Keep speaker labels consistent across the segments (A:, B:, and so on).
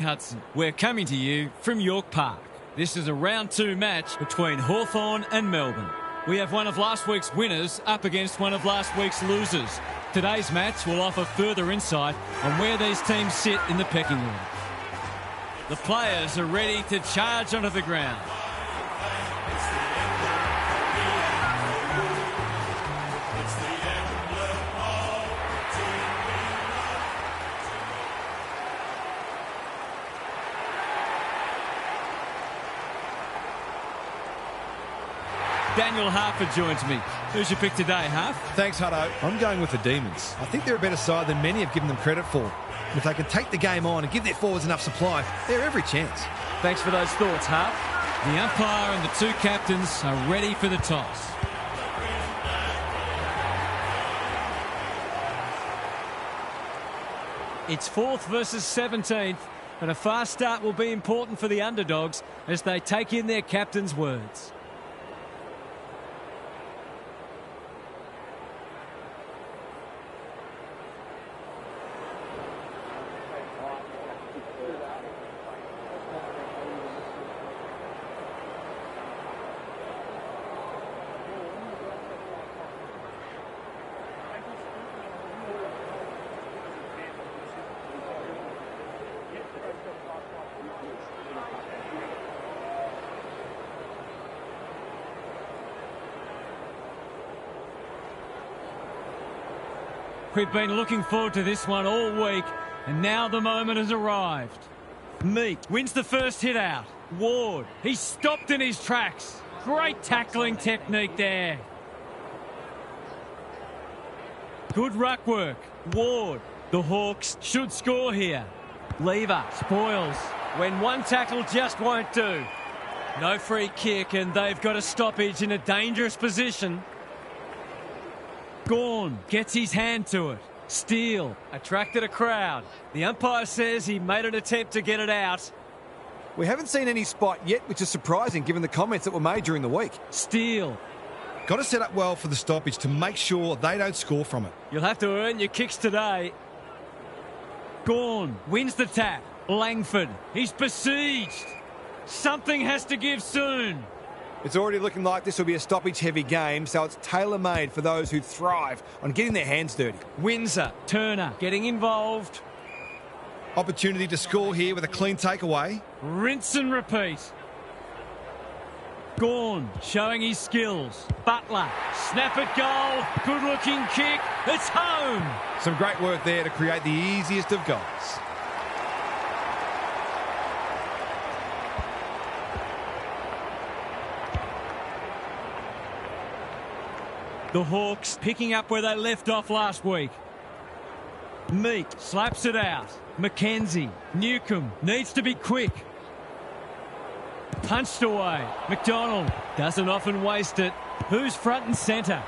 A: Hudson. We're coming to you from York Park. This is a round 2 match between Hawthorn and Melbourne. We have one of last week's winners up against one of last week's losers. Today's match will offer further insight on where these teams sit in the pecking order. The players are ready to charge onto the ground. Daniel Harper joins me. Who's your pick today, Harp?
B: Thanks, Hutto. I'm going with the Demons. I think they're a better side than many have given them credit for. And if they can take the game on and give their forwards enough supply, they're every chance.
A: Thanks for those thoughts, Harp. The umpire and the two captains are ready for the toss. It's 4th versus 17th, and a fast start will be important for the underdogs as they take in their captain's words. We've been looking forward to this one all week, and now the moment has arrived. Meek wins the first hit out. Ward, he's stopped in his tracks. Great tackling technique there. Good ruck work. Ward, the Hawks should score here. Lever spoils when one tackle just won't do. No free kick, and they've got a stoppage in a dangerous position. Gawn gets his hand to it. Steele attracted a crowd. The umpire says he made an attempt to get it out.
C: We haven't seen any spot yet, which is surprising given the comments that were made during the week.
A: Steele.
B: Got to set up well for the stoppage to make sure they don't score from it.
A: You'll have to earn your kicks today. Gawn wins the tap. Langford, he's besieged. Something has to give soon.
C: It's already looking like this will be a stoppage-heavy game, so it's tailor-made for those who thrive on getting their hands dirty.
A: Windsor, Turner getting involved.
B: Opportunity to score here with a clean takeaway.
A: Rinse and repeat. Gawn showing his skills. Butler, snap at goal. Good-looking kick. It's home.
B: Some great work there to create the easiest of goals.
A: The Hawks picking up where they left off last week. Meek slaps it out. McKenzie. Newcomb needs to be quick. Punched away. McDonald doesn't often waste it. Who's front and centre?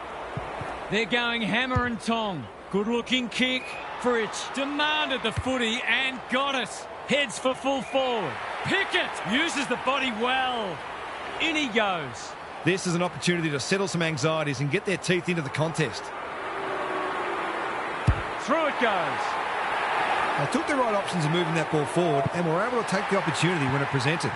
A: They're going hammer and tong. Good-looking kick. Fritsch demanded the footy and got it. Heads for full forward. Pickett uses the body well. In he goes.
B: This is an opportunity to settle some anxieties and get their teeth into the contest.
A: Through it goes.
B: They took the right options in moving that ball forward and were able to take the opportunity when it presented.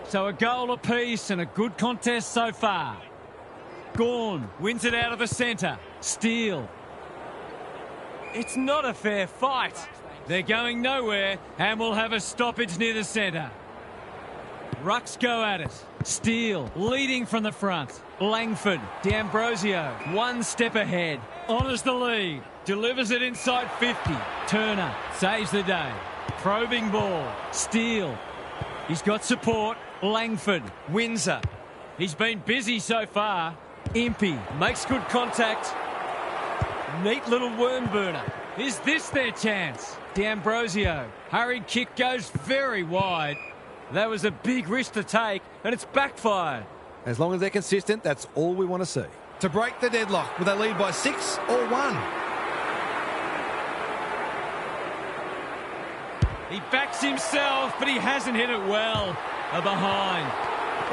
A: So a goal apiece and a good contest so far. Gawn wins it out of the centre. Steele. It's not a fair fight. They're going nowhere and will have a stoppage near the centre. Rucks go at it. Steele leading from the front. Langford, D'Ambrosio, one step ahead. Honours the lead. Delivers it inside 50. Turner saves the day. Probing ball. Steele. He's got support. Langford. Windsor. He's been busy so far. Impey makes good contact. Neat little worm burner. Is this their chance? D'Ambrosio. Hurried kick goes very wide. That was a big risk to take, and it's backfired.
C: As long as they're consistent, that's all we want to see.
B: To break the deadlock, will they lead by 6 or 1?
A: He backs himself, but he hasn't hit it well. A behind.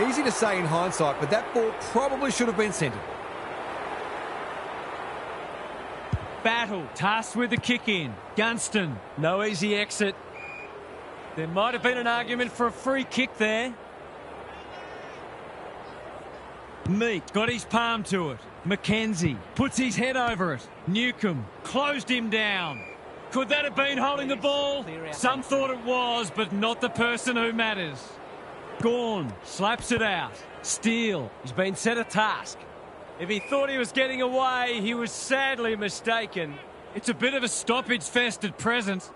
C: Easy to say in hindsight, but that ball probably should have been centred.
A: Battle, tasked with the kick in. Gunston, no easy exit. There might have been an argument for a free kick there. Meat got his palm to it. Mackenzie puts his head over it. Newcomb closed him down. Could that have been holding the ball? Some thought it was, but not the person who matters. Gawn slaps it out. Steele, he's been set a task. If he thought he was getting away, he was sadly mistaken. It's a bit of a stoppage fest at present.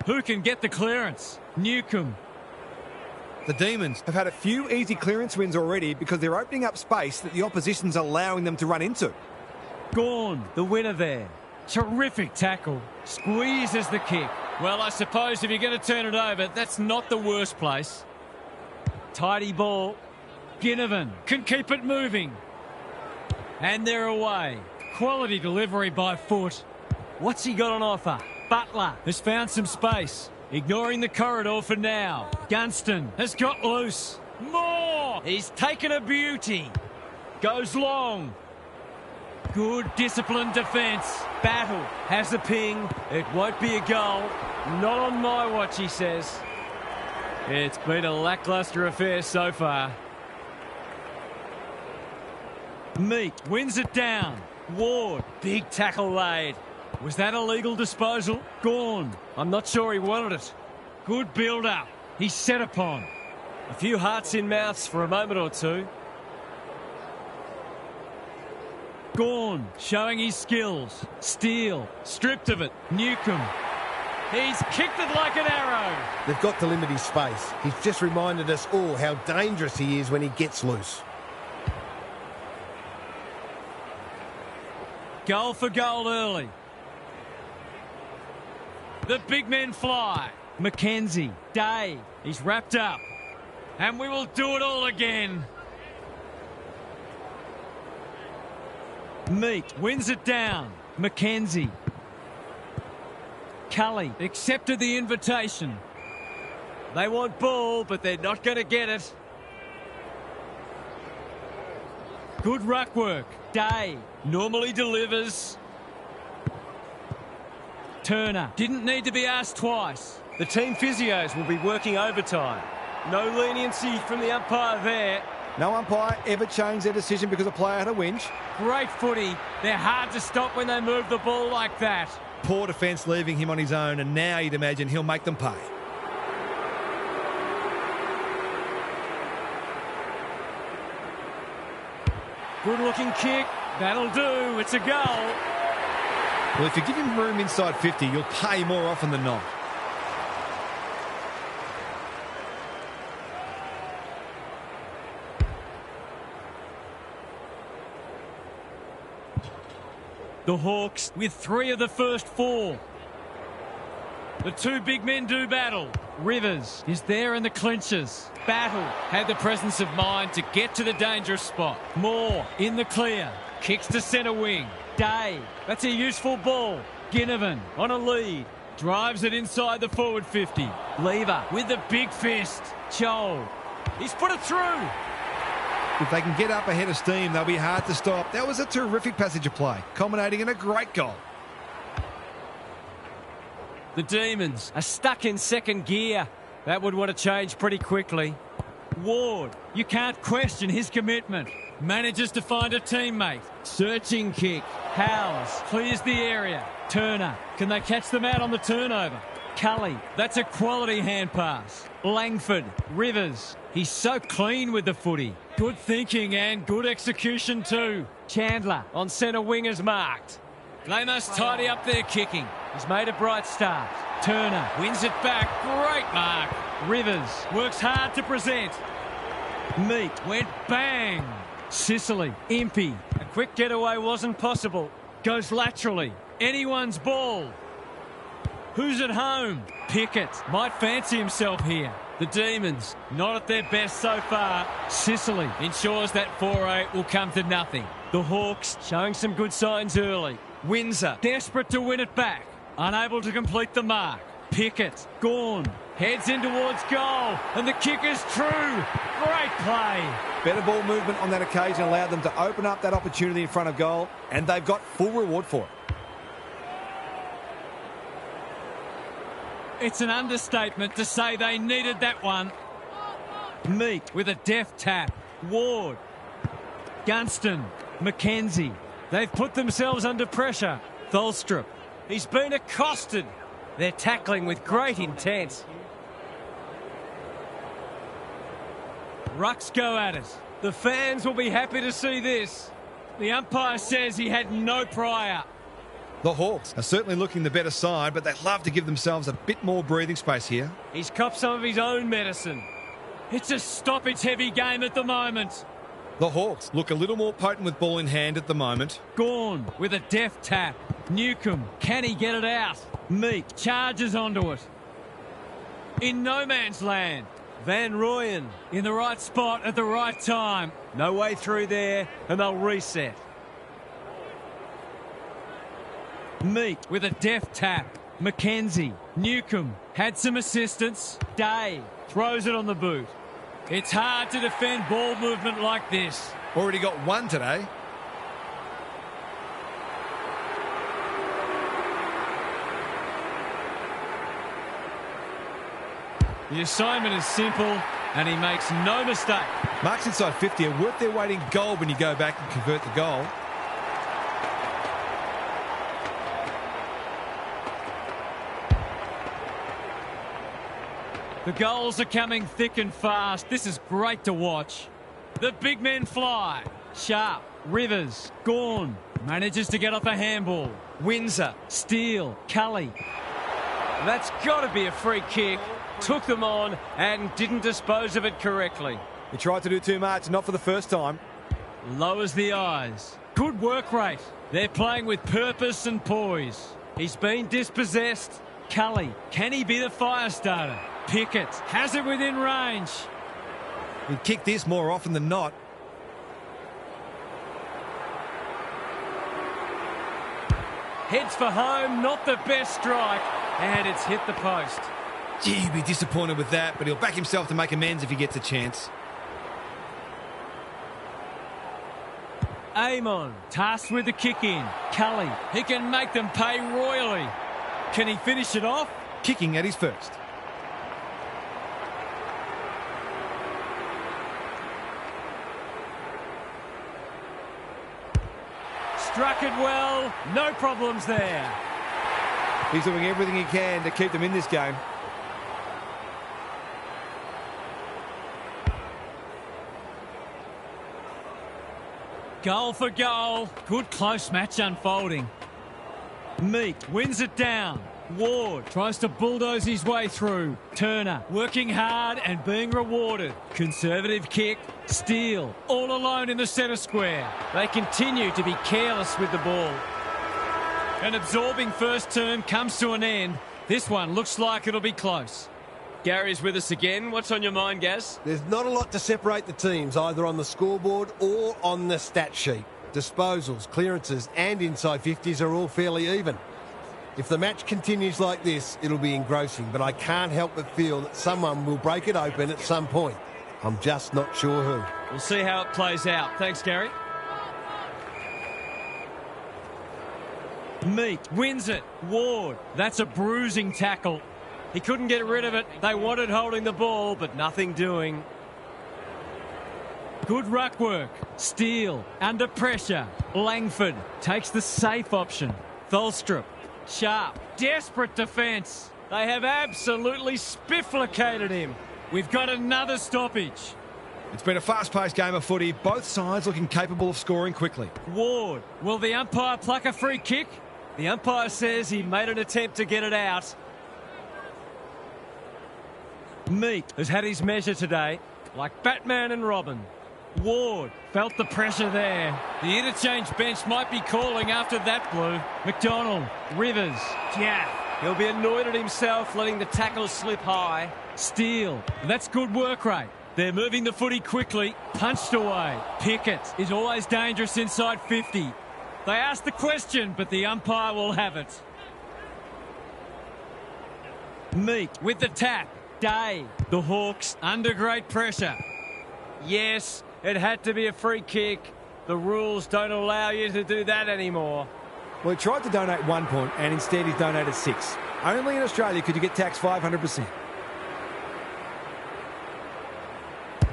A: Who can get the clearance? Newcomb.
C: The Demons have had a few easy clearance wins already because they're opening up space that the opposition's allowing them to run into.
A: Gawn, the winner there. Terrific tackle. Squeezes the kick. Well, I suppose if you're going to turn it over, that's not the worst place. Tidy ball. Ginnivan can keep it moving. And they're away. Quality delivery by foot. What's he got on offer? Butler has found some space. Ignoring the corridor for now. Gunston has got loose. More! He's taken a beauty. Goes long. Good disciplined defence. Battle has a ping. It won't be a goal. Not on my watch, he says. It's been a lacklustre affair so far. Meat wins it down. Ward, big tackle laid. Was that a legal disposal? Gawn, I'm not sure he wanted it. Good build-up. He's set upon. A few hearts in mouths for a moment or two. Gawn showing his skills. Steele stripped of it. Newcomb. He's kicked it like an arrow.
D: They've got to limit his space. He's just reminded us all how dangerous he is when he gets loose.
A: Goal for goal early. The big men fly. Mackenzie, Day, he's wrapped up. And we will do it all again. Meat wins it down. Mackenzie. Cully accepted the invitation. They want ball, but they're not going to get it. Good ruck work. Day normally delivers. Turner didn't need to be asked twice. The team physios will be working overtime. No leniency from the umpire there.
C: No umpire ever changed their decision because a player had a whinge.
A: Great footy. They're hard to stop when they move the ball like that.
B: Poor defence leaving him on his own, and now you'd imagine he'll make them pay.
A: Good-looking kick. That'll do. It's a goal.
B: Well, if you give him room inside 50, you'll pay more often than not.
A: The Hawks with 3 of the first 4. The two big men do battle. Rivers is there in the clinches. Battle had the presence of mind to get to the dangerous spot. Moore in the clear. Kicks to centre wing. Day, that's a useful ball. Ginnivan on a lead. Drives it inside the forward 50. Lever with the big fist. Chol, he's put it through.
B: If they can get up ahead of steam, they'll be hard to stop. That was a terrific passage of play, culminating in a great goal.
A: The Demons are stuck in second gear. That would want to change pretty quickly. Ward, you can't question his commitment. Manages to find a teammate. Searching kick. Howes clears the area. Turner, can they catch them out on the turnover? Cully, that's a quality hand pass. Langford, Rivers, he's so clean with the footy. Good thinking and good execution too. Chandler on centre wing is marked. They must tidy up their kicking. He's made a bright start. Turner wins it back. Great mark. Rivers works hard to present. Meat went bang. Sicily, Impey. A quick getaway wasn't possible. Goes laterally. Anyone's ball. Who's at home? Pickett might fancy himself here. The Demons not at their best so far. Sicily ensures that foray will come to nothing. The Hawks showing some good signs early. Windsor desperate to win it back. Unable to complete the mark. Pickett, Gawn, Heads in towards goal, and the kick is true. Great play.
C: Better ball movement on that occasion allowed them to open up that opportunity in front of goal, and they've got full reward for it.
A: It's an understatement to say they needed that one. Meek with a deft tap. Ward. Gunston. McKenzie. They've put themselves under pressure. Tholstrup. He's been accosted. They're tackling with great intent. Rucks go at it. The fans will be happy to see this. The umpire says he had no prior.
B: The Hawks are certainly looking the better side, but they love to give themselves a bit more breathing space here.
A: He's copped some of his own medicine. It's a stoppage-heavy game at the moment.
B: The Hawks look a little more potent with ball in hand at the moment.
A: Gawn with a deft tap. Newcombe, can he get it out? Meek charges onto it. In no man's land. Van Rooyen in the right spot at the right time. No way through there, and they'll reset. Meek with a deft tap. McKenzie. Newcombe had some assistance. Day throws it on the boot. It's hard to defend ball movement like this.
B: Already got one today.
A: The assignment is simple, and he makes no mistake.
B: Marks inside 50 are worth their weight in gold when you go back and convert the goal.
A: The goals are coming thick and fast. This is great to watch. The big men fly. Sharp, Rivers, Gawn. Manages to get off a handball. Windsor, Steele, Cully. That's got to be a free kick. Took them on and didn't dispose of it correctly.
C: He tried to do too much, not for the first time.
A: Lowers the eyes. Good work rate. They're playing with purpose and poise. He's been dispossessed. Cully, can he be the fire starter? Pickett has it within range.
B: He'd kick this more often than not.
A: Heads for home, not the best strike, and it's hit the post.
B: Gee, he'd be disappointed with that, but he'll back himself to make amends if he gets a chance.
A: Amon, tasked with the kick in. Cully, he can make them pay royally. Can he finish it off?
B: Kicking at his first.
A: Struck it well, no problems there.
C: He's doing everything he can to keep them in this game.
A: Goal for goal. Good close match unfolding. Meek wins it down. Ward tries to bulldoze his way through. Turner working hard and being rewarded. Conservative kick. Steele all alone in the centre square. They continue to be careless with the ball. An absorbing first term comes to an end. This one looks like it'll be close. Gary's with us again. What's on your mind, Gaz?
D: There's not a lot to separate the teams, either on the scoreboard or on the stat sheet. Disposals, clearances and inside 50s are all fairly even. If the match continues like this, it'll be engrossing, but I can't help but feel that someone will break it open at some point. I'm just not sure who.
A: We'll see how it plays out. Thanks, Gary. Meek wins it. Ward, that's a bruising tackle. He couldn't get rid of it. They wanted holding the ball, but nothing doing. Good ruck work. Steele under pressure. Langford takes the safe option. Tholstrup. Sharp. Desperate defence. They have absolutely spifflicated him. We've got another stoppage.
B: It's been a fast-paced game of footy. Both sides looking capable of scoring quickly.
A: Ward. Will the umpire pluck a free kick? The umpire says he made an attempt to get it out. Meek has had his measure today, like Batman and Robin. Ward felt the pressure there. The interchange bench might be calling after that blue. McDonald, Rivers, yeah, he'll be annoyed at himself letting the tackle slip high. Steele, that's good work rate. They're moving the footy quickly, punched away. Pickett is always dangerous inside 50. They asked the question, but the umpire will have it. Meek with the tap. Day. The Hawks under great pressure. Yes, it had to be a free kick. The rules don't allow you to do that anymore.
C: Well, he tried to donate 1 point and instead he's donated 6. Only in Australia could you get taxed 500%.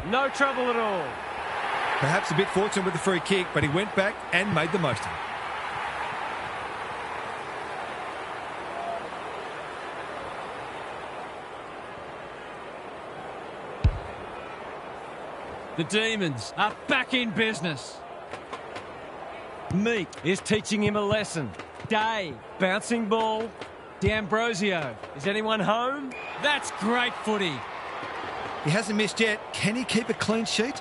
A: No trouble at all.
B: Perhaps a bit fortunate with the free kick, but he went back and made the most of it.
A: The Demons are back in business. Meek is teaching him a lesson. Day, bouncing ball. D'Ambrosio, is anyone home? That's great footy.
B: He hasn't missed yet. Can he keep a clean sheet?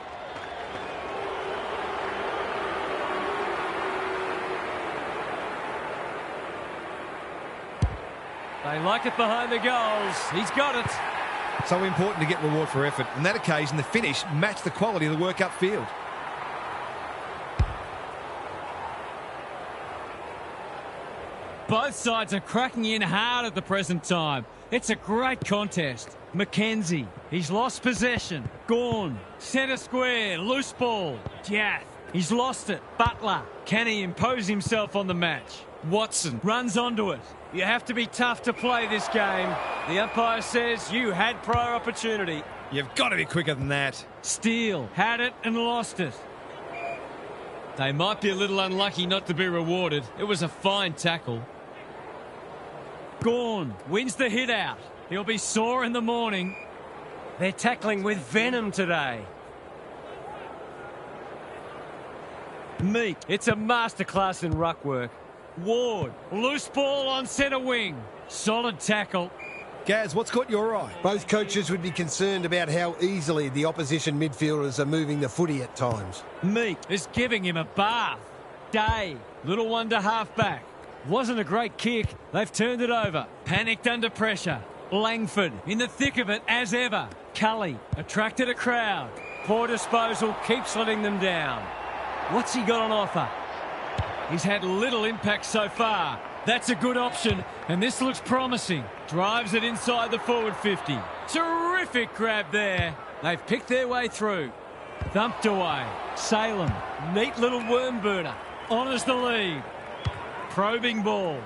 A: They like it behind the goals. He's got it.
B: So important to get reward for effort. On that occasion, the finish matched the quality of the work upfield.
A: Both sides are cracking in hard at the present time. It's a great contest. Mackenzie, he's lost possession. Gawn, centre square, loose ball. Jath, he's lost it. Butler, can he impose himself on the match? Watson runs onto it. You have to be tough to play this game. The umpire says you had prior opportunity.
B: You've got to be quicker than that.
A: Steele had it and lost it. They might be a little unlucky not to be rewarded. It was a fine tackle. Gawn wins the hit out. He'll be sore in the morning. They're tackling with venom today. Meek, it's a masterclass in ruck work. Ward, loose ball on centre wing. Solid tackle.
B: Gaz, what's caught your eye?
D: Both coaches would be concerned about how easily the opposition midfielders are moving the footy at times.
A: Meek is giving him a bath. Day, little one to half back. Wasn't a great kick. They've turned it over. Panicked under pressure. Langford in the thick of it as ever. Cully attracted a crowd. Poor disposal keeps letting them down. What's he got on offer? He's had little impact so far. That's a good option, and this looks promising. Drives it inside the forward 50. Terrific grab there. They've picked their way through. Thumped away. Salem, neat little worm burner. Honours the lead. Probing ball.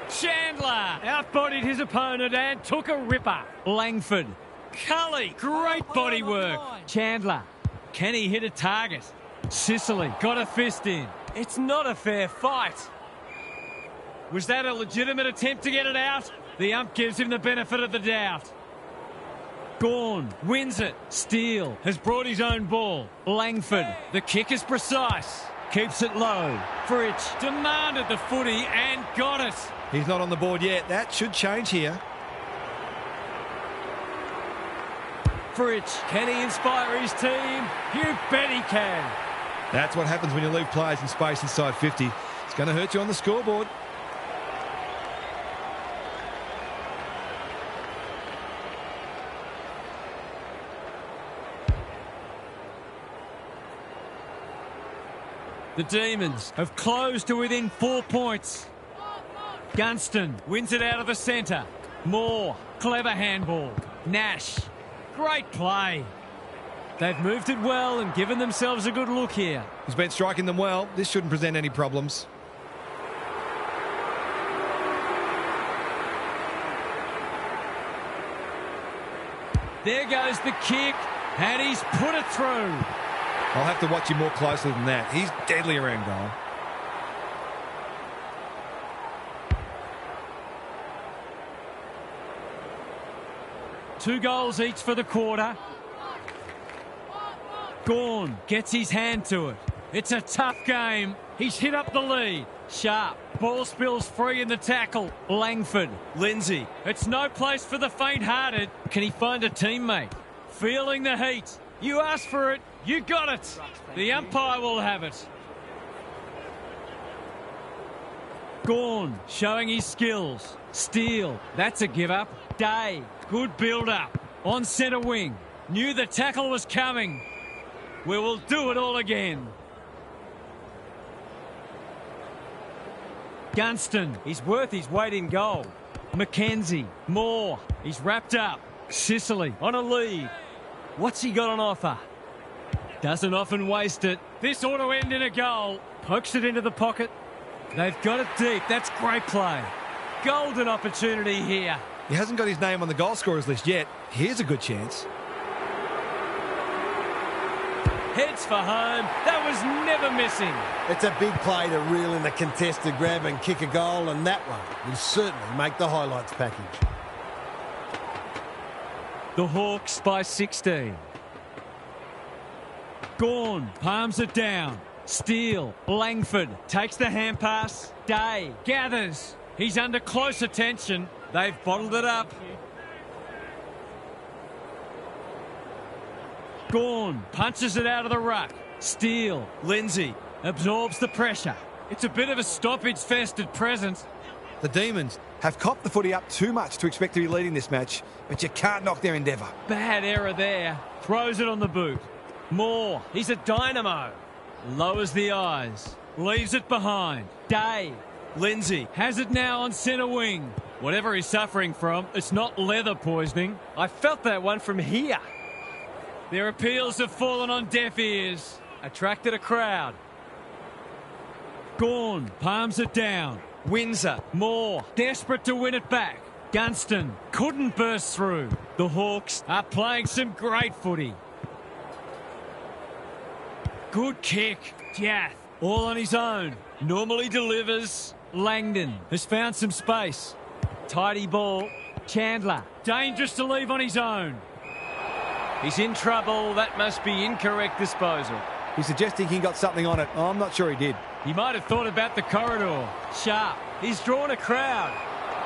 A: Chandler outbodied his opponent and took a ripper. Langford. Cully, great body work. Chandler, can he hit a target? Sicily got a fist in. It's not a fair fight. Was that a legitimate attempt to get it out? The ump gives him the benefit of the doubt. Gawn wins it. Steele has brought his own ball. Langford, the kick is precise. Keeps it low. Fritsch demanded the footy and got it.
B: He's not on the board yet. That should change here.
A: Fritsch, can he inspire his team? You bet he can.
B: That's what happens when you leave players in space inside 50. It's going to hurt you on the scoreboard.
A: The Demons have closed to within 4 points. Gunston wins it out of the centre. Moore, clever handball. Nash, great play. They've moved it well and given themselves a good look here.
B: He's been striking them well. This shouldn't present any problems.
A: There goes the kick, and he's put it through.
B: I'll have to watch him more closely than that. He's deadly around goal.
A: Two goals each for the quarter. Gawn gets his hand to it. It's a tough game. He's hit up the lead. Sharp. Ball spills free in the tackle. Langford. Lindsay. It's no place for the faint-hearted. Can he find a teammate? Feeling the heat. You asked for it. You got it. The umpire will have it. Gawn showing his skills. Steele. That's a give-up. Day. Good build-up. On centre wing. Knew the tackle was coming. We will do it all again. Gunston, he's worth his weight in gold. Mackenzie, Moore, he's wrapped up. Sicily on a lead. What's he got on offer? Doesn't often waste it. This ought to end in a goal. Pokes it into the pocket. They've got it deep. That's great play. Golden opportunity here.
C: He hasn't got his name on the goal scorers list yet. Here's a good chance.
A: Heads for home. That was never missing.
D: It's a big play to reel in the contested grab and kick a goal, and that one will certainly make the highlights package.
A: The Hawks by 16. Gawn palms it down. Steele, Langford takes the hand pass. Day gathers. He's under close attention. They've bottled it up. Gawn punches it out of the ruck. Steele, Lindsay absorbs the pressure. It's a bit of a stoppage fest at present.
C: The Demons have copped the footy up too much to expect to be leading this match, but you can't knock their endeavour.
A: Bad error there. Throws it on the boot. Moore, he's a dynamo. Lowers the eyes. Leaves it behind. Day. Lindsay has it now on centre wing. Whatever he's suffering from, it's not leather poisoning. I felt that one from here. Their appeals have fallen on deaf ears. Attracted a crowd. Gawn palms it down. Windsor. Moore. Desperate to win it back. Gunston couldn't burst through. The Hawks are playing some great footy. Good kick. Jath. All on his own. Normally delivers. Langdon has found some space. Tidy ball. Chandler. Dangerous to leave on his own. He's in trouble. That must be incorrect disposal.
C: He's suggesting he got something on it. I'm not sure he did.
A: He might have thought about the corridor. Sharp. He's drawn a crowd.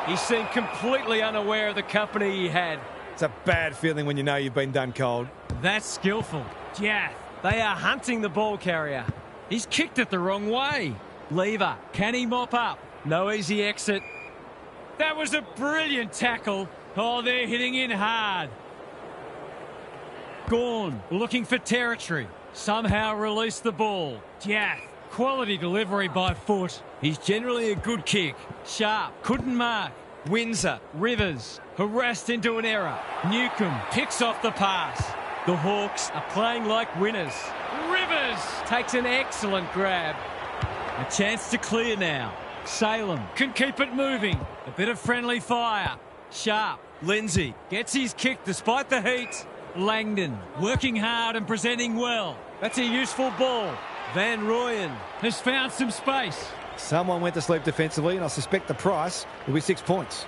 A: He seemed completely unaware of the company he had.
C: It's a bad feeling when you know you've been done cold.
A: That's skillful. Jath. They are hunting the ball carrier. He's kicked it the wrong way. Lever. Can he mop up? No easy exit. That was a brilliant tackle. Oh, they're hitting in hard. Gawn looking for territory. Somehow released the ball. Jath. Quality delivery by foot. He's generally a good kick. Sharp. Couldn't mark. Windsor. Rivers. Harassed into an error. Newcomb picks off the pass. The Hawks are playing like winners. Rivers takes an excellent grab. A chance to clear now. Salem can keep it moving. A bit of friendly fire. Sharp. Lindsay gets his kick despite the heat. Langdon working hard and presenting well. That's a useful ball. Van Rooyen has found some space.
C: Someone went to sleep defensively, and I suspect the price will be 6 points.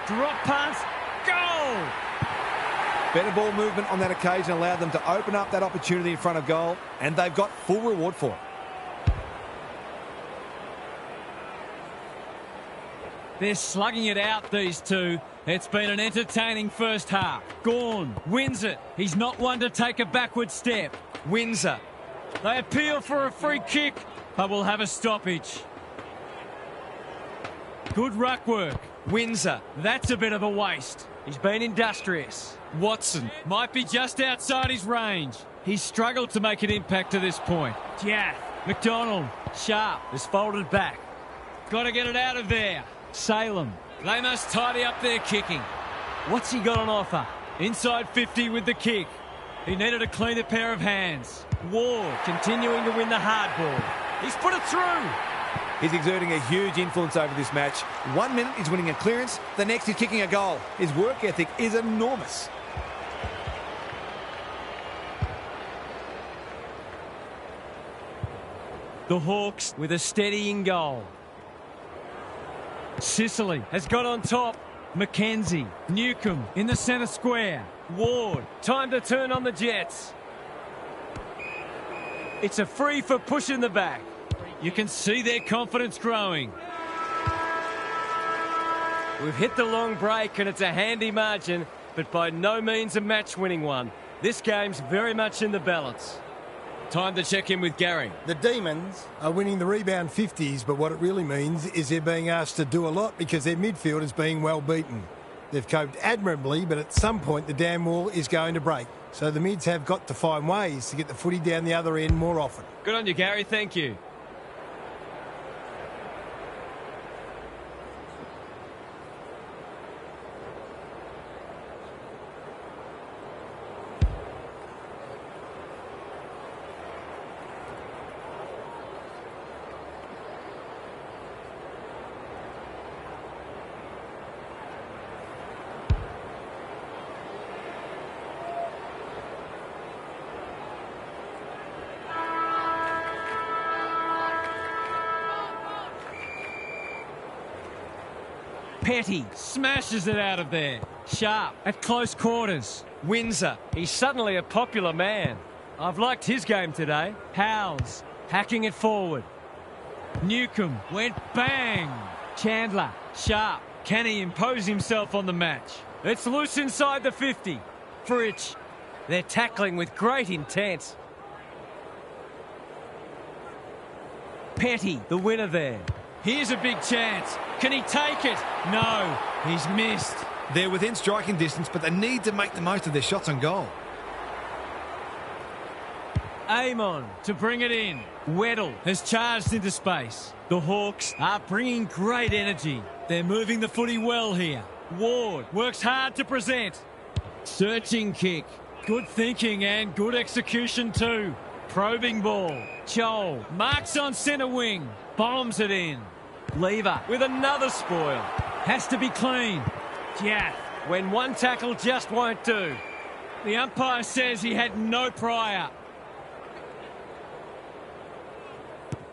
A: Drop pass. Goal!
C: Better ball movement on that occasion allowed them to open up that opportunity in front of goal, and they've got full reward for it.
A: They're slugging it out, these two. It's been an entertaining first half. Gawn wins it. He's not one to take a backward step. Windsor. They appeal for a free kick, but will have a stoppage. Good ruck work. Windsor. That's a bit of a waste. He's been industrious. Watson might be just outside his range. He's struggled to make an impact to this point. Jath. McDonald. Sharp is folded back. Got to get it out of there. Salem. They must tidy up their kicking. What's he got on offer? Inside 50 with the kick. He needed a cleaner pair of hands. Ward continuing to win the hard ball. He's put it through.
C: He's exerting a huge influence over this match. 1 minute he's winning a clearance, the next he's kicking a goal. His work ethic is enormous.
A: The Hawks with a steadying goal. Sicily has got on top. Mackenzie. Newcomb in the centre square. Ward. Time to turn on the Jets. It's a free for pushing the back. You can see their confidence growing. We've hit the long break and it's a handy margin, but by no means a match-winning one. This game's very much in the balance. Time to check in with Gary.
D: The Demons are winning the rebound 50s, but what it really means is they're being asked to do a lot because their midfield is being well beaten. They've coped admirably, but at some point the dam wall is going to break. So the mids have got to find ways to get the footy down the other end more often.
A: Good on you, Gary. Thank you. Petty smashes it out of there. Sharp at close quarters. Windsor, he's suddenly a popular man. I've liked his game today. Howes hacking it forward. Newcomb went bang. Chandler, Sharp. Can he impose himself on the match? It's loose inside the 50. Fritsch, they're tackling with great intent. Petty, the winner there. Here's a big chance. Can he take it? No, he's missed.
B: They're within striking distance, but they need to make the most of their shots on goal.
A: Amon to bring it in. Weddle has charged into space. The Hawks are bringing great energy. They're moving the footy well here. Ward works hard to present. Searching kick. Good thinking and good execution too. Probing ball. Chol marks on centre wing. Bombs it in. Lever with another spoil. Has to be clean. Jaff, when one tackle just won't do. The umpire says he had no prior.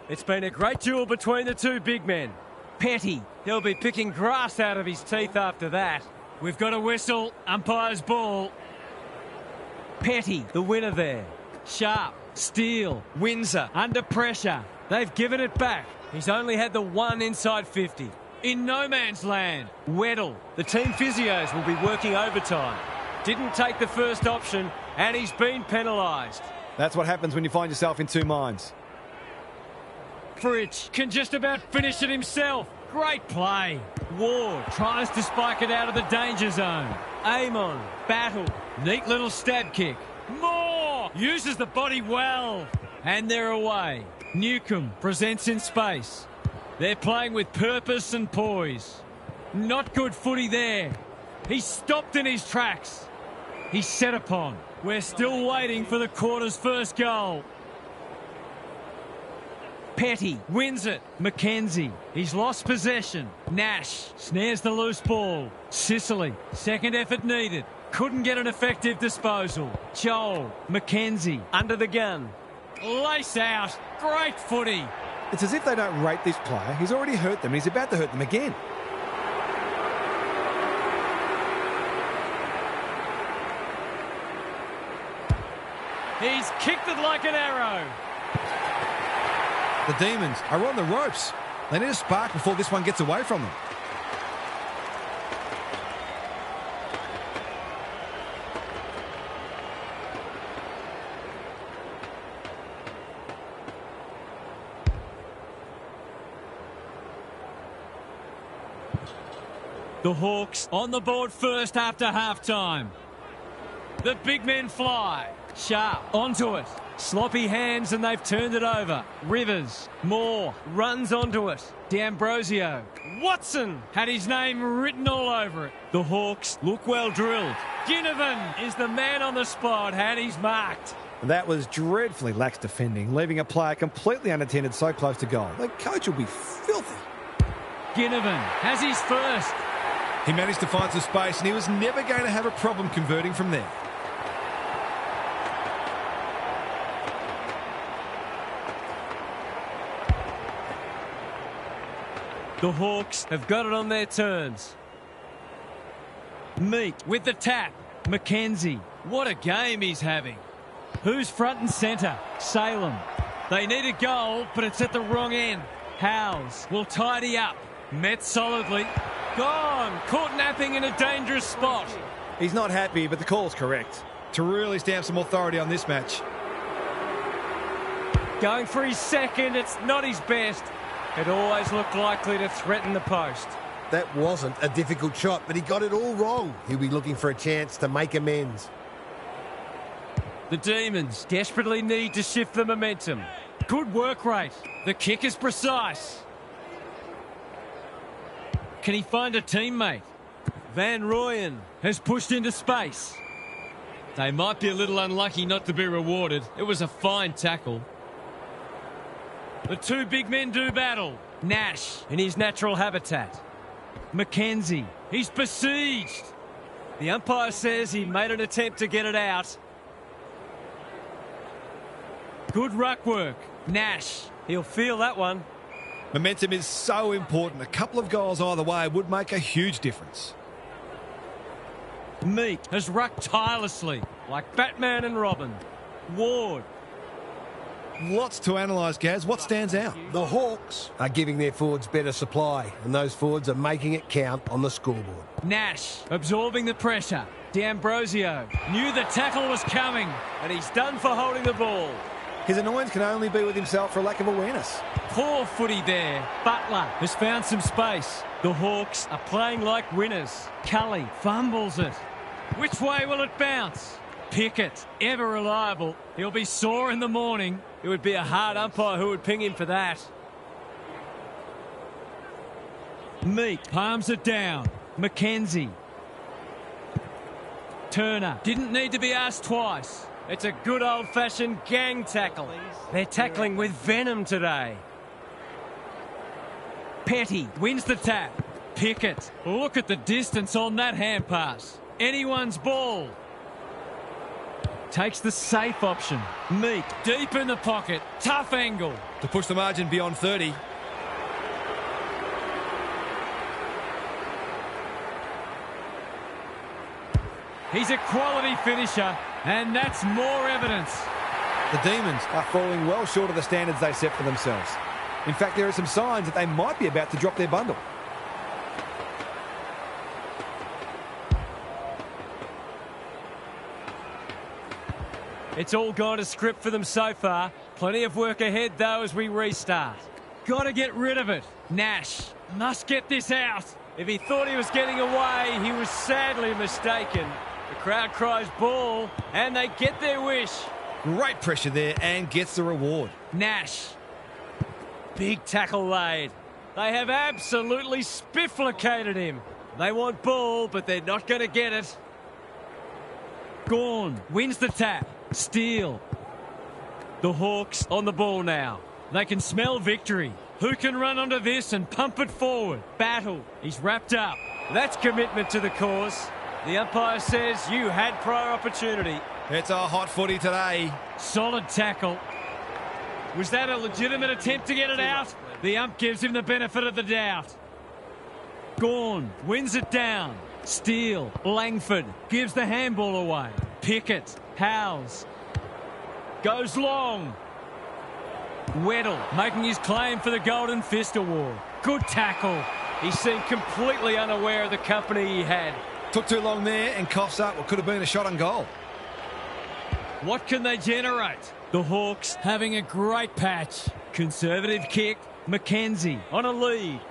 A: It's been a great duel between the two big men. Petty, he'll be picking grass out of his teeth after that. We've got a whistle. Umpire's ball. Petty, the winner there. Sharp, Steele, Windsor, under pressure. They've given it back. He's only had the one inside 50. In no man's land, Weddle. The team physios will be working overtime. Didn't take the first option, and he's been penalised.
C: That's what happens when you find yourself in two minds.
A: Fritsch can just about finish it himself. Great play. Ward tries to spike it out of the danger zone. Amon, battle. Neat little stab kick. Moore uses the body well. And they're away. Newcomb presents in space. They're playing with purpose and poise. Not good footy there. He's stopped in his tracks. He's set upon. We're still waiting for the quarter's first goal. Petty wins it. Mackenzie, he's lost possession. Nash snares the loose ball. Sicily, second effort needed. Couldn't get an effective disposal. Chol, Mackenzie, under the gun. Lace out. Great footy.
C: It's as if they don't rate this player. He's already hurt them and he's about to hurt them again.
A: He's kicked it like an arrow.
B: The Demons are on the ropes. They need a spark before this one gets away from them.
A: The Hawks on the board first after half-time. The big men fly. Sharp onto it. Sloppy hands and they've turned it over. Rivers. Moore runs onto it. D'Ambrosio. Watson had his name written all over it. The Hawks look well drilled. Ginnivan is the man on the spot and he's marked.
C: That was dreadfully lax defending, leaving a player completely unattended so close to goal. The coach will be filthy.
A: Ginnivan has his first.
B: He managed to find some space and he was never going to have a problem converting from there.
A: The Hawks have got it on their terms. Meat with the tap. Mackenzie. What a game he's having. Who's front and centre? Salem. They need a goal, but it's at the wrong end. Howes will tidy up. Met solidly. Gone. Caught napping in a dangerous spot.
C: He's not happy, but the call's correct.
B: To really stamp some authority on this match.
A: Going for his second. It's not his best. It always looked likely to threaten the post.
D: That wasn't a difficult shot, but he got it all wrong. He'll be looking for a chance to make amends.
A: The Demons desperately need to shift the momentum. Good work rate. The kick is precise. Can he find a teammate? Van Rooyen has pushed into space. They might be a little unlucky not to be rewarded. It was a fine tackle. The two big men do battle. Nash in his natural habitat. Mackenzie, he's besieged. The umpire says he made an attempt to get it out. Good ruck work. Nash, he'll feel that one.
B: Momentum is so important. A couple of goals either way would make a huge difference.
A: Meek has rucked tirelessly, like Batman and Robin. Ward.
B: Lots to analyse, Gaz. What stands out?
D: The Hawks are giving their forwards better supply, and those forwards are making it count on the scoreboard.
A: Nash absorbing the pressure. D'Ambrosio knew the tackle was coming, and he's done for holding the ball.
C: His annoyance can only be with himself for a lack of awareness.
A: Poor footy there. Butler has found some space. The Hawks are playing like winners. Cully fumbles it. Which way will it bounce? Pickett, ever reliable. He'll be sore in the morning. It would be a hard umpire who would ping him for that. Meek palms it down. Mackenzie. Turner didn't need to be asked twice. It's a good old-fashioned gang tackle. They're tackling with venom today. Petty wins the tap. Pickett, look at the distance on that hand pass. Anyone's ball. Takes the safe option. Meek deep in the pocket. Tough angle.
B: To push the margin beyond 30.
A: He's a quality finisher, and that's more evidence.
C: The Demons are falling well short of the standards they set for themselves. In fact, there are some signs that they might be about to drop their bundle.
A: It's all gone to script for them so far. Plenty of work ahead, though, as we restart. Got to get rid of it. Nash must get this out. If he thought he was getting away, he was sadly mistaken. The crowd cries ball, and they get their wish.
B: Great pressure there and gets the reward.
A: Nash. Big tackle laid. They have absolutely spifflicated him. They want ball, but they're not going to get it. Gawn wins the tap. Steele. The Hawks on the ball now. They can smell victory. Who can run onto this and pump it forward? Battle. He's wrapped up. That's commitment to the cause. The umpire says you had prior opportunity.
B: It's a hot footy today.
A: Solid tackle. Was that a legitimate attempt to get it out? The ump gives him the benefit of the doubt. Gawn wins it down. Steele. Langford gives the handball away. Pickett. Howes. Goes long. Weddle making his claim for the Golden Fist Award. Good tackle. He seemed completely unaware of the company he had.
B: Took too long there and coughs up what could have been a shot on goal.
A: What can they generate? The Hawks having a great patch. Conservative kick. Mackenzie on a lead.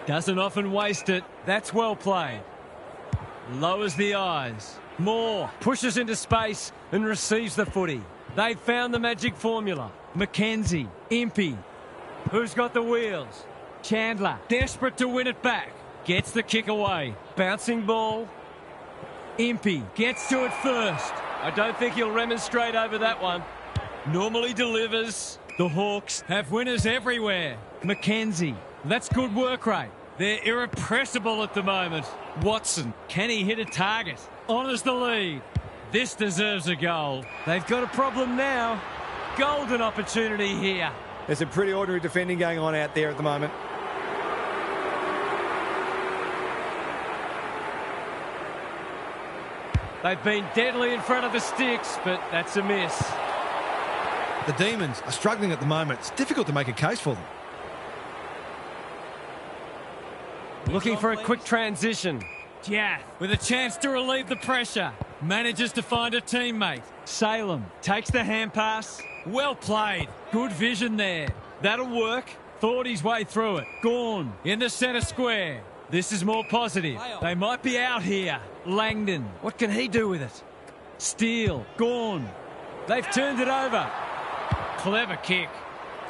A: Doesn't often waste it. That's well played. Lowers the eyes. Moore pushes into space and receives the footy. They've found the magic formula. Mackenzie. Impey. Who's got the wheels? Chandler. Desperate to win it back. Gets the kick away. Bouncing ball. Impey gets to it first. I don't think he'll remonstrate over that one. Normally delivers. The Hawks have winners everywhere. Mackenzie. That's good work rate. They're irrepressible at the moment. Watson. Can he hit a target? Honours the lead. This deserves a goal. They've got a problem now. Golden opportunity here.
C: There's some pretty ordinary defending going on out there at the moment.
A: They've been deadly in front of the sticks, but that's a miss.
B: The Demons are struggling at the moment. It's difficult to make a case for them.
A: Looking for a quick transition. Jath with a chance to relieve the pressure. Manages to find a teammate. Salem takes the hand pass. Well played. Good vision there. That'll work. Thought his way through it. Gawn in the centre square. This is more positive. They might be out here. Langdon. What can he do with it? Steele, Gorn. They've turned it over. Clever kick.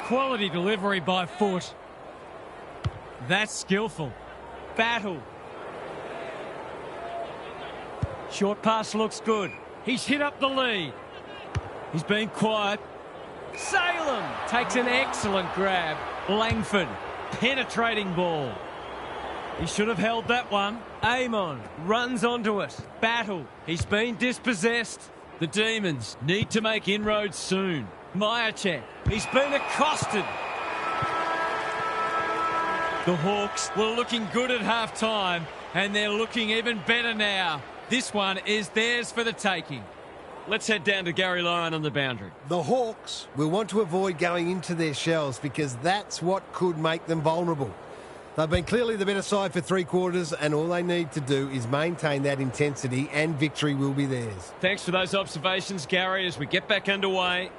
A: Quality delivery by foot. That's skillful. Battle. Short pass looks good. He's hit up the lead. He's been quiet. Salem takes an excellent grab. Langford, penetrating ball. He should have held that one. Amon runs onto it. Battle. He's been dispossessed. The Demons need to make inroads soon. Myercheck. He's been accosted. The Hawks were looking good at half-time, and they're looking even better now. This one is theirs for the taking. Let's head down to Gary Lyon on the boundary.
D: The Hawks will want to avoid going into their shells because that's what could make them vulnerable. They've been clearly the better side for 3 quarters, and all they need to do is maintain that intensity, and victory will be theirs.
A: Thanks for those observations, Gary, as we get back underway.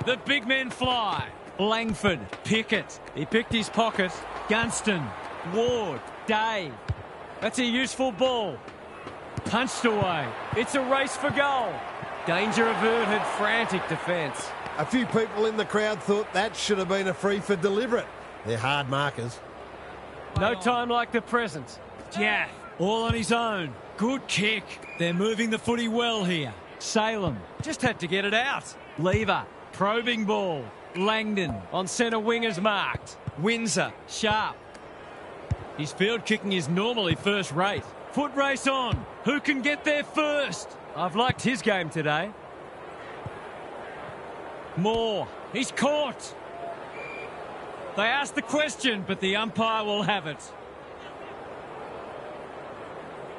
A: The big men fly. Langford, Pickett. He picked his pocket. Gunston, Ward, Day. That's a useful ball. Punched away. It's a race for goal. Danger averted, frantic defence.
D: A few people in the crowd thought that should have been a free for deliberate. They're hard markers.
A: No time like the present. Jaff, all on his own. Good kick. They're moving the footy well here. Salem just had to get it out. Lever, probing ball. Langdon on centre wing is marked. Windsor, sharp. His field kicking is normally first rate. Foot race on. Who can get there first? I've liked his game today. Moore. He's caught. They asked the question, but the umpire will have it.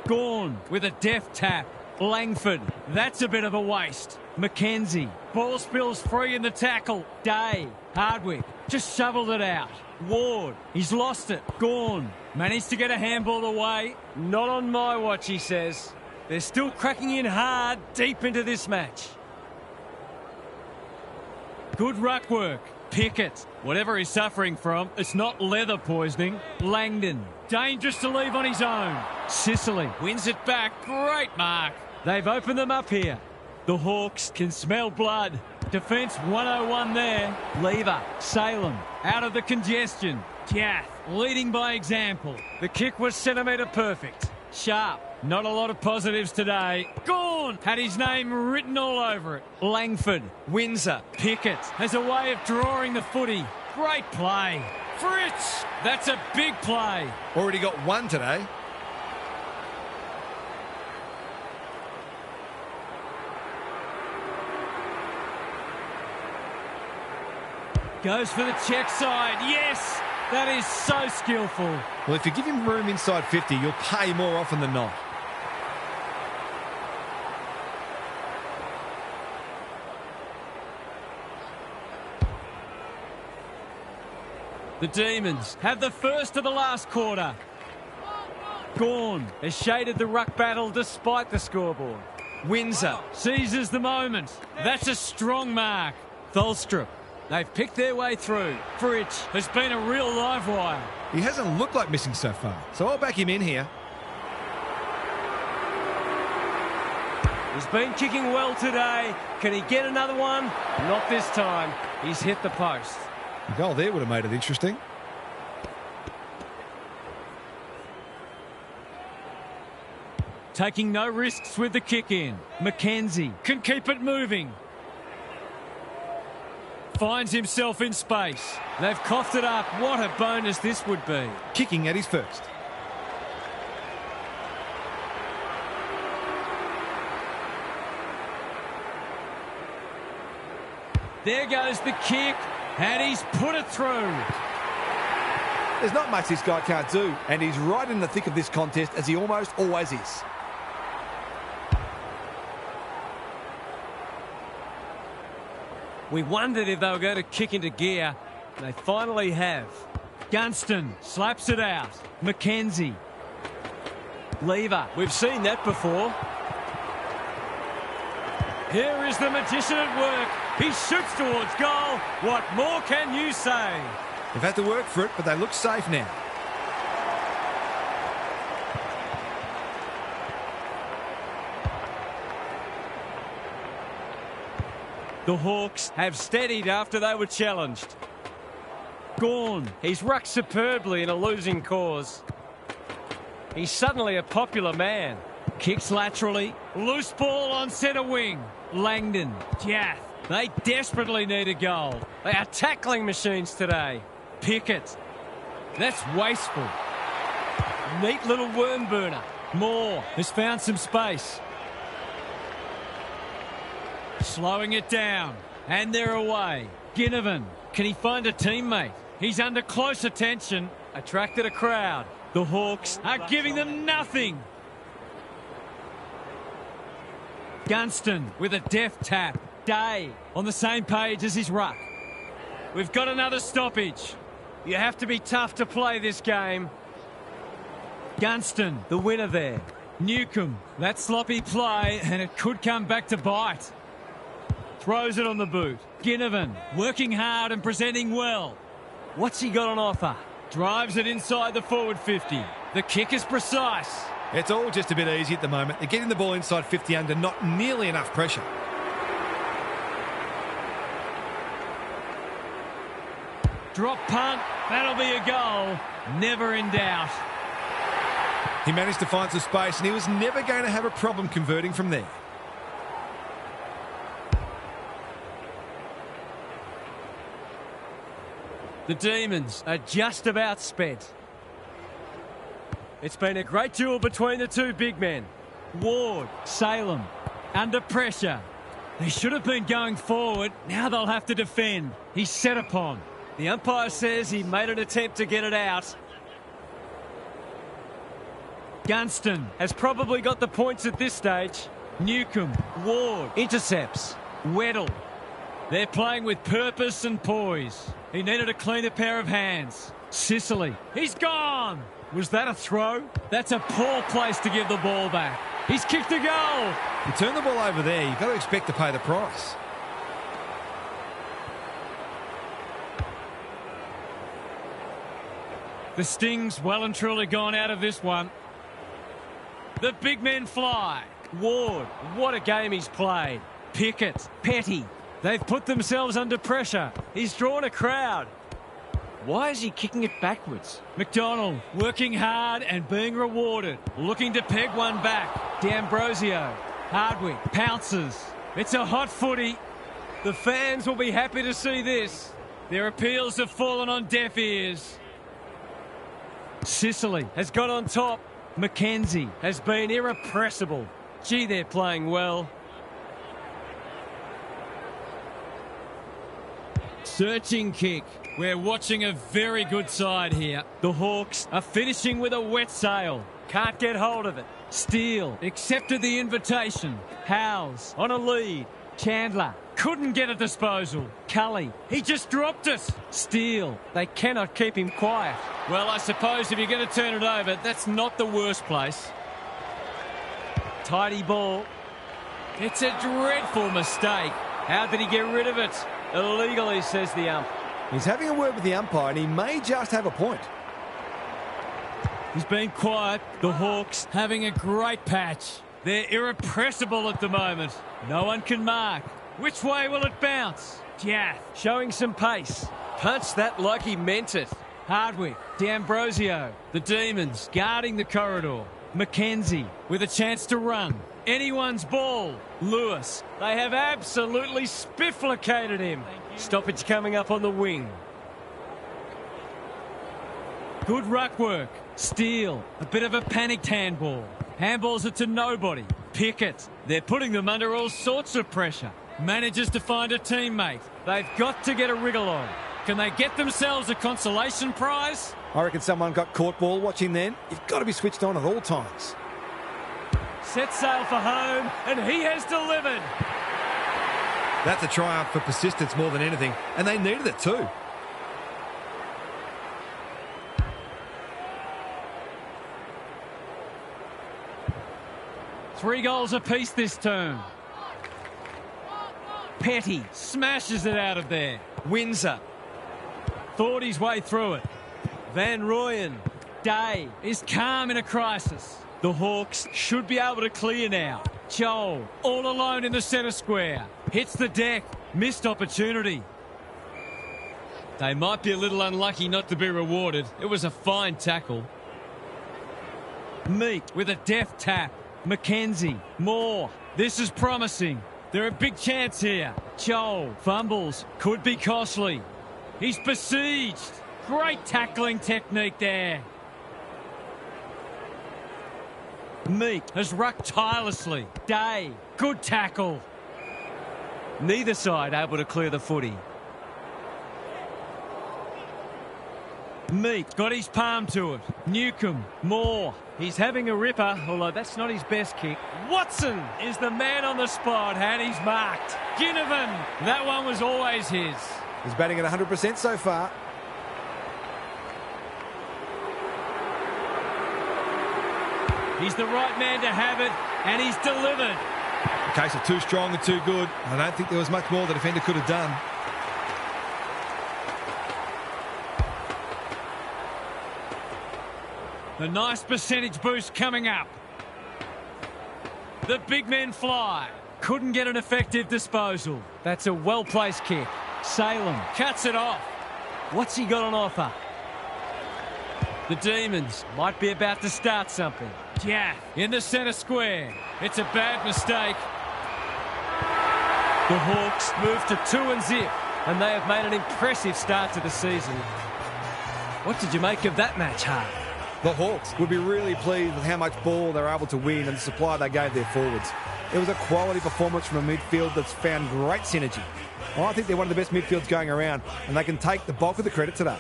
A: Gorn with a deft tap. Langford. That's a bit of a waste. Mackenzie. Ball spills free in the tackle. Day. Hardwick. Just shoveled it out. Ward. He's lost it. Gorn. Managed to get a handball away. Not on my watch, he says. They're still cracking in hard deep into this match. Good ruck work. Pickett. Whatever he's suffering from, it's not leather poisoning. Langdon. Dangerous to leave on his own. Sicily wins it back. Great mark. They've opened them up here. The Hawks can smell blood. Defence 101 there. Lever. Salem. Out of the congestion. Jaff. Leading by example. The kick was centimetre perfect. Sharp. Not a lot of positives today. Gorn had his name written all over it. Langford. Windsor. Pickett has a way of drawing the footy. Great play. Fritz. That's a big play.
B: Already got one today.
A: Goes for the check side. Yes! That is so skillful.
B: Well, if you give him room inside 50, you'll pay more often than not.
A: The Demons have the first of the last quarter. Gorn has shaded the ruck battle despite the scoreboard. Windsor seizes the moment. That's a strong mark. Tholstrup. They've picked their way through. Fritsch has been a real live wire.
B: He hasn't looked like missing so far, so I'll back him in here.
A: He's been kicking well today. Can he get another one? Not this time. He's hit the post.
B: The goal there would have made it interesting.
A: Taking no risks with the kick in. Mackenzie can keep it moving. Finds himself in space. They've coughed it up. What a bonus this would be.
B: Kicking at his first.
A: There goes the kick, and he's put it through.
C: There's not much this guy can't do, and he's right in the thick of this contest, as he almost always is.
A: We wondered if they were going to kick into gear. They finally have. Gunston slaps it out. Mackenzie. Lever. We've seen that before. Here is the magician at work. He shoots towards goal. What more can you say?
B: They've had to work for it, but they look safe now.
A: The Hawks have steadied after they were challenged. Gawn, he's rucked superbly in a losing cause. He's suddenly a popular man. Kicks laterally. Loose ball on centre wing. Langdon. Jath. They desperately need a goal. They are tackling machines today. Pickett. That's wasteful. Neat little worm burner. Moore has found some space. Slowing it down. And they're away. Ginnivan. Can he find a teammate? He's under close attention. Attracted a crowd. The Hawks are giving them nothing. Gunston with a deft tap. Day on the same page as his ruck. We've got another stoppage. You have to be tough to play this game. Gunston, the winner there. Newcomb, that sloppy play, and it could come back to bite. Throws it on the boot. Ginnivan, working hard and presenting well. What's he got on offer? Drives it inside the forward 50. The kick is precise.
B: It's all just a bit easy at the moment. They're getting the ball inside 50 under not nearly enough pressure.
A: Drop punt. That'll be a goal. Never in doubt.
B: He managed to find some space and he was never going to have a problem converting from there.
A: The Demons are just about spent. It's been a great duel between the two big men. Ward, Salem, under pressure. They should have been going forward. Now they'll have to defend. He's set upon. The umpire says he made an attempt to get it out. Gunston has probably got the points at this stage. Newcomb, Ward, intercepts. Weddle. They're playing with purpose and poise. He needed a cleaner pair of hands. Sicily. He's gone. Was that a throw? That's a poor place to give the ball back. He's kicked a goal.
B: You turn the ball over there, you've got to expect to pay the price.
A: The Sting's well and truly gone out of this one. The big men fly. Ward, what a game he's played. Pickett, Petty. They've put themselves under pressure. He's drawn a crowd. Why is he kicking it backwards? McDonald working hard and being rewarded. Looking to peg one back. D'Ambrosio. Hardwick pounces. It's a hot footy. The fans will be happy to see this. Their appeals have fallen on deaf ears. Sicily has got on top. Mackenzie has been irrepressible. Gee, they're playing well. Searching kick. We're watching a very good side here. The Hawks are finishing with a wet sail. Can't get hold of it. Steele accepted the invitation. Howes on a lead. Chandler couldn't get a disposal. Cully, he just dropped it. Steele, they cannot keep him quiet. Well, I suppose if you're going to turn it over, that's not the worst place. Tidy ball. It's a dreadful mistake. How did he get rid of it? Illegally, says the ump.
C: He's having a word with the umpire and he may just have a point.
A: He's been quiet. The Hawks having a great patch. They're irrepressible at the moment. No one can mark. Which way will it bounce? Jath showing some pace. Punched that like he meant it. Hardwick, D'Ambrosio. The Demons guarding the corridor. Mackenzie with a chance to run. Anyone's ball. Lewis. They have absolutely spifflicated him. Stoppage coming up on the wing. Good ruck work. Steele. A bit of a panicked handball. Handballs it to nobody. Pickett. They're putting them under all sorts of pressure. Manages to find a teammate. They've got to get a wriggle on. Can they get themselves a consolation prize?
C: I reckon someone got caught ball watching then. You've got to be switched on at all times.
A: Set sail for home, and he has delivered.
B: That's a triumph for persistence more than anything, and they needed it too.
A: Three goals apiece this term. Petty smashes it out of there. Windsor. thought his way through it. Van Rooyen. Day is calm in a crisis. The Hawks should be able to clear now. Joel, all alone in the centre square. Hits the deck. Missed opportunity. They might be a little unlucky not to be rewarded. It was a fine tackle. Meek with a deft tap. Mackenzie. Moore. This is promising. They're a big chance here. Joel fumbles. Could be costly. He's besieged. Great tackling technique there. Meek has rucked tirelessly. Day. Good tackle. Neither side able to clear the footy. Meek got his palm to it. Newcomb. Moore. He's having a ripper, although that's not his best kick. Watson is the man on the spot, and he's marked. Ginnivan. That one was always his.
C: He's batting at 100% so far.
A: He's the right man to have it, and he's delivered.
B: A case of too strong and too good. I don't think there was much more the defender could have done.
A: The nice percentage boost coming up. The big men fly. Couldn't get an effective disposal. That's a well-placed kick. Salem cuts it off. What's he got on offer? The Demons might be about to start something. Jaff in the centre square. It's a bad mistake. The Hawks move to 2-0, and they have made an impressive start to the season. What did you make of that match, Hart?
C: The Hawks would be really pleased with how much ball they're able to win and the supply they gave their forwards. It was a quality performance from a midfield that's found great synergy. I think they're one of the best midfields going around, and they can take the bulk of the credit today.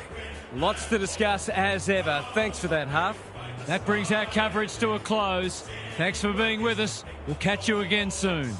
A: Lots to discuss as ever. Thanks for that, Huff. That brings our coverage to a close. Thanks for being with us. We'll catch you again soon.